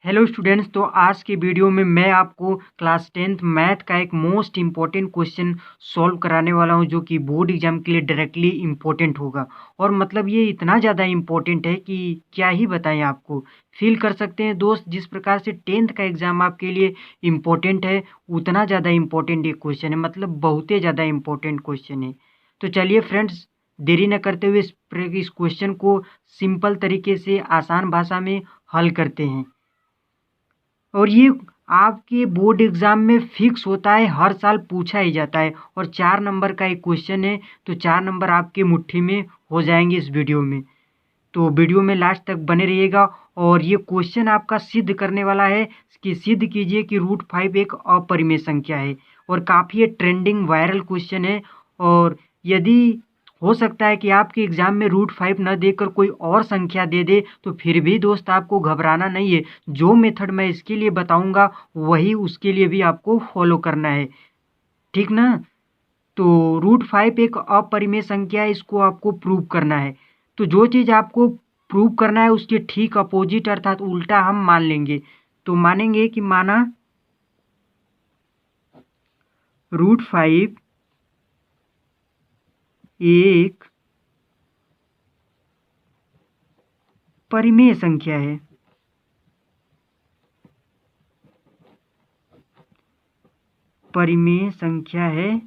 Hello students, तो आज के वीडियो में मैं आपको क्लास 10th मैथ का एक मोस्ट इम्पॉर्टेंट क्वेश्चन सॉल्व कराने वाला हूं, जो कि बोर्ड एग्जाम के लिए डायरेक्टली इम्पोर्टेंट होगा। और मतलब ये इतना ज़्यादा इम्पोर्टेंट है कि क्या ही बताएं आपको। फील कर सकते हैं दोस्त, जिस प्रकार से 10th का एग्ज़ाम आपके लिए इम्पोर्टेंट है, उतना ज़्यादा इम्पोर्टेंट ये क्वेश्चन है। मतलब बहुत ही ज़्यादा इम्पोर्टेंट क्वेश्चन है। तो चलिए फ्रेंड्स, देरी न करते हुए इस क्वेश्चन को सिंपल तरीके से आसान भाषा में हल करते हैं। और ये आपके बोर्ड एग्जाम में फिक्स होता है, हर साल पूछा ही जाता है। और 4 नंबर का एक क्वेश्चन है, तो 4 नंबर आपके मुट्ठी में हो जाएंगे इस वीडियो में। तो वीडियो में लास्ट तक बने रहिएगा। और ये क्वेश्चन आपका सिद्ध करने वाला है कि सिद्ध कीजिए कि √5 एक अपरिमेय संख्या है। और काफ़ी ये ट्रेंडिंग वायरल क्वेश्चन है। और यदि हो सकता है कि आपके एग्जाम में √5 न देकर कोई और संख्या दे दे, तो फिर भी दोस्त आपको घबराना नहीं है। जो मेथड मैं इसके लिए बताऊंगा वही उसके लिए भी आपको फॉलो करना है, ठीक ना। तो √5 एक अपरिमेय संख्या है, इसको आपको प्रूव करना है। तो जो चीज़ आपको प्रूव करना है उसके ठीक अपोजिट अर्थात उल्टा हम मान लेंगे। तो मानेंगे कि माना √5 एक परिमेय संख्या है। परिमेय संख्या है,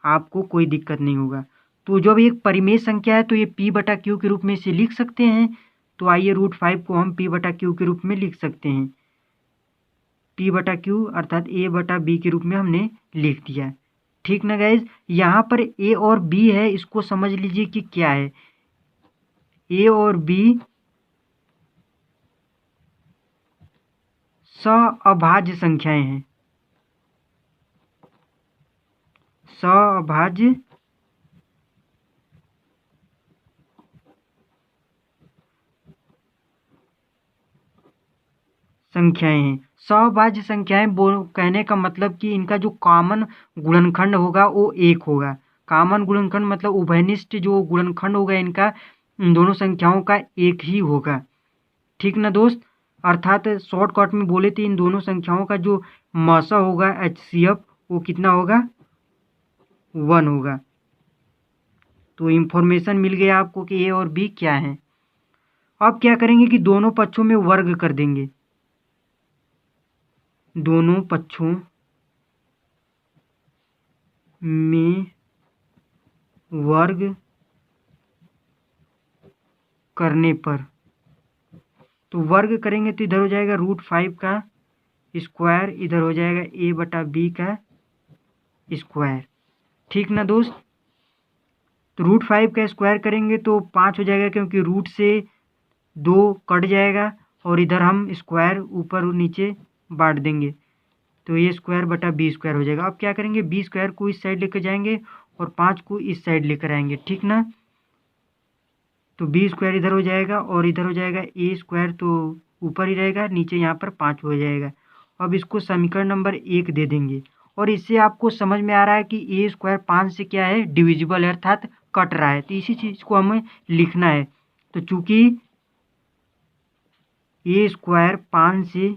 आपको कोई दिक्कत नहीं होगा। तो जब एक परिमेय संख्या है तो ये p/q के रूप में इसे लिख सकते हैं। तो आइए √5 को हम p/q के रूप में लिख सकते हैं। p/q अर्थात a/b के रूप में हमने लिख दिया, ठीक ना गाइज। यहाँ पर a और b है, इसको समझ लीजिए कि क्या है। a और b सअभाज्य संख्याएं हैं। सअभाज्य संख्याएं हैं। सअभाज्य संख्याएं कहने का मतलब कि इनका जो कॉमन गुणनखंड होगा वो एक होगा। कॉमन गुणनखंड मतलब उभयनिष्ठ जो गुणनखंड होगा इनका, इन दोनों संख्याओं का एक ही होगा, ठीक ना दोस्त। अर्थात शॉर्टकट में बोले तो इन दोनों संख्याओं का जो मसा होगा HCF वो कितना होगा, 1 होगा। तो इन्फॉर्मेशन मिल गया आपको कि ए और बी क्या है। अब क्या करेंगे कि दोनों पक्षों में वर्ग कर देंगे। दोनों पक्षों में वर्ग करने पर, तो वर्ग करेंगे तो इधर हो जाएगा √5 का स्क्वायर, इधर हो जाएगा a/b का स्क्वायर, ठीक ना दोस्त। तो √5 का स्क्वायर करेंगे तो 5 हो जाएगा, क्योंकि रूट से 2 कट जाएगा और इधर हम स्क्वायर ऊपर और नीचे बांट देंगे, तो ये स्क्वायर/b² हो जाएगा। अब क्या करेंगे, b² को इस साइड लेकर जाएंगे और 5 को इस साइड लेकर आएंगे, ठीक ना। तो b² इधर हो जाएगा और इधर हो जाएगा a², तो ऊपर ही रहेगा, नीचे यहाँ पर 5 हो जाएगा। अब इसको समीकरण नंबर 1 दे देंगे। और इससे आपको समझ में आ रहा है कि a² 5 से क्या है, डिविजिबल है अर्थात कट रहा है। तो इसी चीज़ को हमें लिखना है। तो चूंकि a² 5 से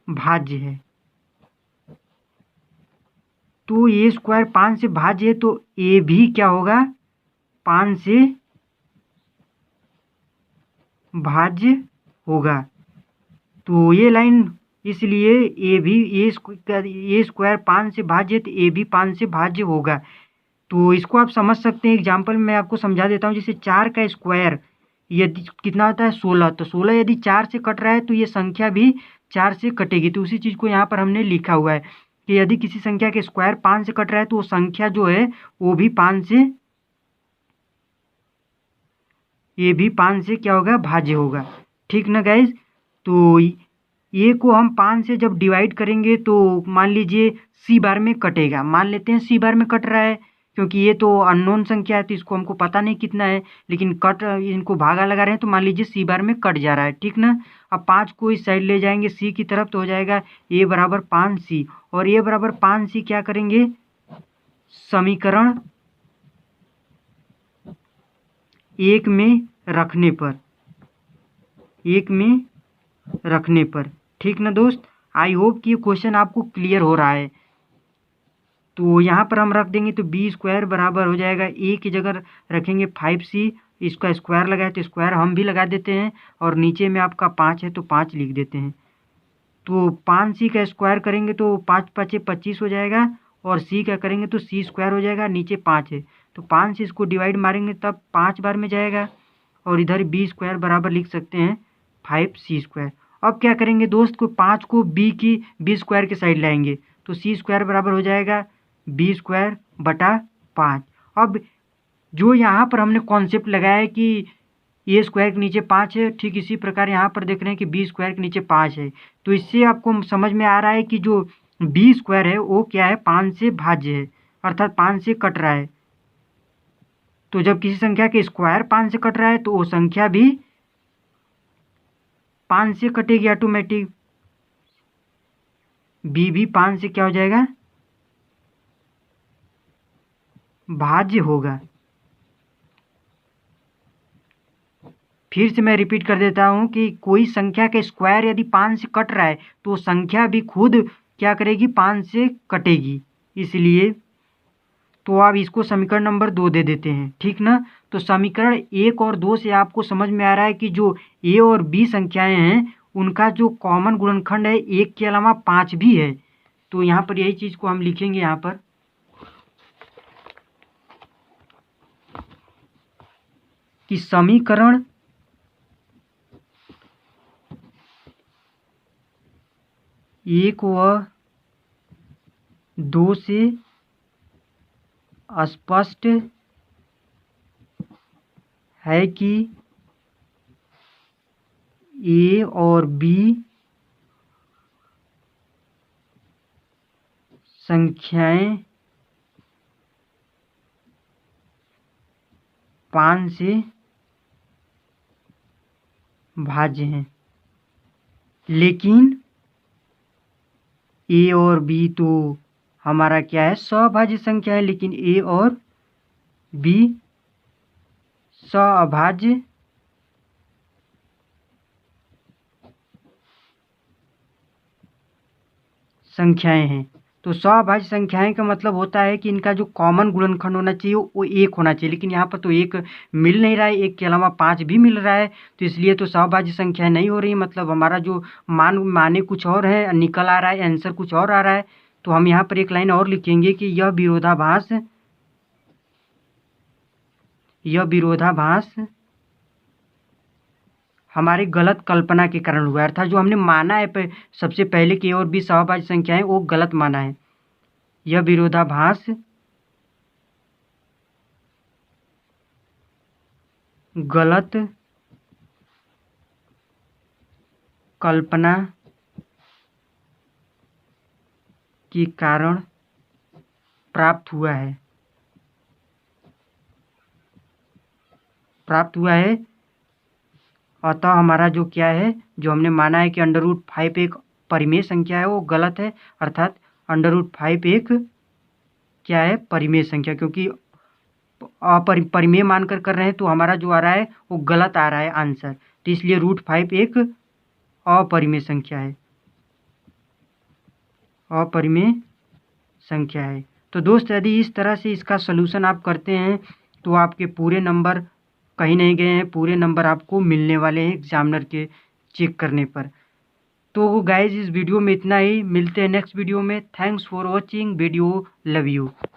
भाज्य है, तो a² 5 से भाज्य है, तो a भी क्या होगा, 5 से भाज्य होगा। तो ये लाइन इसलिए a² 5 से भाज्य है, तो a भी 5 से भाज्य होगा। तो इसको आप समझ सकते हैं, एग्जाम्पल में आपको समझा देता हूँ। जैसे 4 का स्क्वायर यदि कितना होता है, 16, तो 16 यदि 4 से कट रहा है तो ये संख्या भी 4 से कटेगी। तो उसी चीज़ को यहाँ पर हमने लिखा हुआ है कि यदि किसी संख्या के स्क्वायर 5 से कट रहा है तो वो संख्या जो है वो भी 5 से, ये भी 5 से क्या होगा, भाज्य होगा, ठीक ना गाइज। तो ये को हम 5 से जब डिवाइड करेंगे तो मान लीजिए c² में कटेगा। मान लेते हैं c² में कट रहा है, क्योंकि ये तो अननोन संख्या है, तो इसको हमको पता नहीं कितना है, लेकिन कट इनको भागा लगा रहे हैं, तो मान लीजिए c² में कट जा रहा है, ठीक ना। अब 5 को इस साइड ले जाएंगे c की तरफ, तो हो जाएगा a=5c। और a=5c क्या करेंगे, समीकरण 1 में रखने पर, 1 में रखने पर। ठीक ना दोस्त, आई होप कि ये क्वेश्चन आपको क्लियर हो रहा है। तो यहाँ पर हम रख देंगे तो बी स्क्वायर बराबर हो जाएगा, ए की जगह रखेंगे 5c, इसका स्क्वायर लगाए तो स्क्वायर हम भी लगा देते हैं, और नीचे में आपका 5 है तो 5 लिख देते हैं। तो 5c का स्क्वायर करेंगे तो 5 5 25 हो जाएगा, और c का करेंगे तो c स्क्वायर हो जाएगा, नीचे 5 है तो 5 से इसको डिवाइड मारेंगे तब 5 बार में जाएगा, और इधर बी स्क्वायर बराबर लिख सकते हैं 5c स्क्वायर। अब क्या करेंगे दोस्त, को 5 को बी स्क्वायर के साइड लाएंगे तो c स्क्वायर बराबर हो जाएगा बी स्क्वायर बटा 5। अब जो यहाँ पर हमने कॉन्सेप्ट लगाया है कि ए स्क्वायर के नीचे 5 है, ठीक इसी प्रकार यहाँ पर देख रहे हैं कि बी स्क्वायर के नीचे 5 है। तो इससे आपको समझ में आ रहा है कि जो बी स्क्वायर है वो क्या है, 5 से भाज्य है, अर्थात 5 से कट रहा है। तो जब किसी संख्या के स्क्वायर 5 से कट रहा है तो वो संख्या भी 5 से कटेगी ऑटोमेटिक, बी भी 5 से क्या हो जाएगा, भाज्य होगा। फिर से मैं रिपीट कर देता हूँ कि कोई संख्या का स्क्वायर यदि 5 से कट रहा है तो संख्या भी खुद क्या करेगी, 5 से कटेगी। इसलिए तो आप इसको समीकरण नंबर 2 दे देते हैं, ठीक ना। तो समीकरण 1 और 2 से आपको समझ में आ रहा है कि जो ए और बी संख्याएं हैं उनका जो कॉमन गुणनखंड है 1 के अलावा 5 भी है। तो यहाँ पर यही चीज़ को हम लिखेंगे यहाँ पर कि समीकरण 1 व 2 से स्पष्ट है कि ए और बी संख्याएं 5 से भाज्य हैं, लेकिन ए और बी तो हमारा क्या है, सभाज्य संख्या है, लेकिन ए और बी सभाज्य संख्याएं हैं। तो सभाज्य संख्याएं का मतलब होता है कि इनका जो कॉमन गुणनखंड होना चाहिए वो 1 होना चाहिए, लेकिन यहाँ पर तो 1 मिल नहीं रहा है, 1 के अलावा 5 भी मिल रहा है, तो इसलिए तो सभाज्य संख्याएं नहीं हो रही, मतलब हमारा जो माने कुछ और है, निकल आ रहा है, आंसर कुछ और आ रहा है। तो हम यहाँ पर एक लाइन और लिखेंगे कि यह विरोधाभास हमारे गलत कल्पना के कारण हुआ है, अर्थात जो हमने माना है सबसे पहले कि और भी सभाज्य संख्याएं वो गलत माना है। यह विरोधाभास गलत कल्पना के कारण प्राप्त हुआ है। अतः हमारा जो क्या है, जो हमने माना है कि √5 एक परिमेय संख्या है वो गलत है, अर्थात √5 एक क्या है, परिमेय संख्या, क्योंकि परिमेय मानकर कर रहे हैं तो हमारा जो आ रहा है वो गलत आ रहा है आंसर, तो इसलिए √5 एक अपरिमेय संख्या है, अपरिमेय संख्या है। तो दोस्त यदि इस तरह से इसका सलूशन आप करते हैं तो आपके पूरे नंबर कहीं नहीं गए हैं, पूरे नंबर आपको मिलने वाले हैं एग्जामिनर के चेक करने पर। तो गाइज इस वीडियो में इतना ही, मिलते हैं नेक्स्ट वीडियो में। Thanks for watching video, love you.